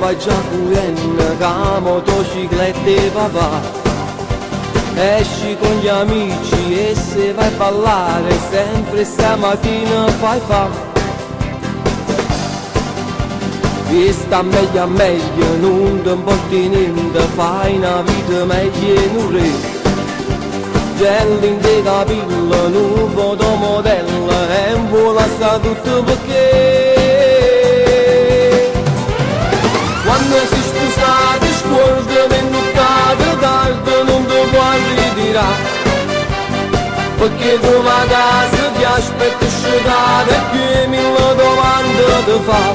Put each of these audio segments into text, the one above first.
vai già fuoriendo che motociclette papà. Esci con gli amici e se vai a ballare sempre stamattina fai fa. E sta meglio a meglio, non ti importi niente, fai una vita meglio e non re. Gelli in te capilla, non fotomodello e un vola sta tutto perché quando si sposate scorda vennuttate tardi non ti puoi ritirare, perché tu vai a casa ti aspetta sciugata e che mille domande ti fa.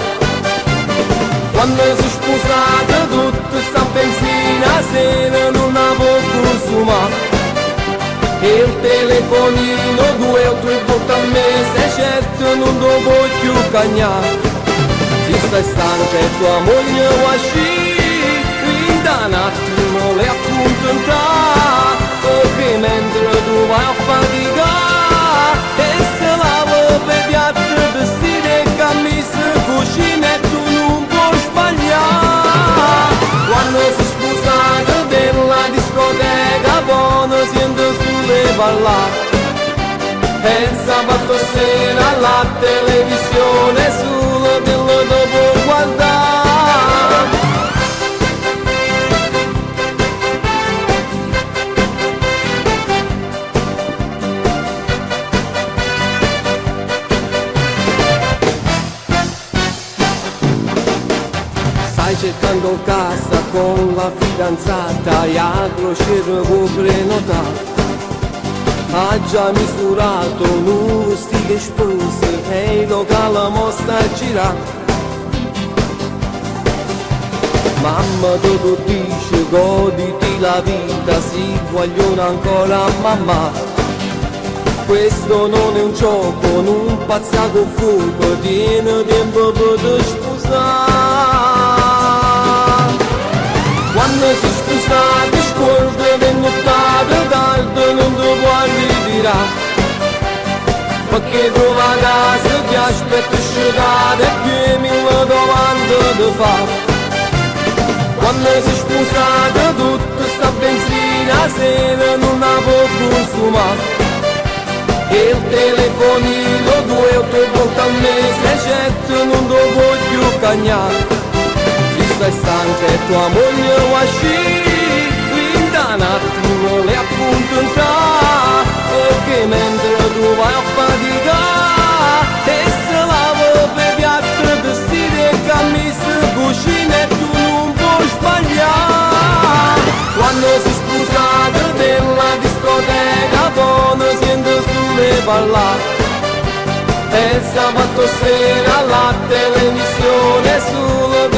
Quando si sposate tutti sta benzina, sera non la può consumare. E il telefonino 2 o 3 volte al mese certo non lo puoi più cagnare. Se stai stanca e tua moglie va a sci, da un attimo le accontentare, perché mentre tu vai a faticare e se lava per piatti, vestiti e camicie, cucina e tu non puoi sbagliare. Quando si sposate della discoteca buona siente sulle ballare e il sabato sera la televisione solo dello dopo guardare. Stai cercando casa con la fidanzata e a crociera può prenotare. Ha già misurato un vestito spose e il locale mostra a girare. Mamma tu dice goditi la vita, si vogliono ancora mamma. Questo non è un gioco, non pazza con fuoco, tieni tempo per te sposare. Quando si sposate scorda vennuttate tardi non ti puoi ritirare, perché tu vai a casa ti aspetta sciugata e più mille domande ti fa. Quando si sposate tutta sta benzina sera non la può consumare. E il telefonino 2 o 3 volte al mese certo non lo puoi più cagnare. Stai stanca e tua moglie va a sci, da un attimo le accontentare, perché mentre tu vai a faticare e se lava per piatti, vestiti e camicie, cucina e tu non puoi sbagliare. Quando si sposate della discoteca buona siente sulle ballare e il sabato sera la televisione solo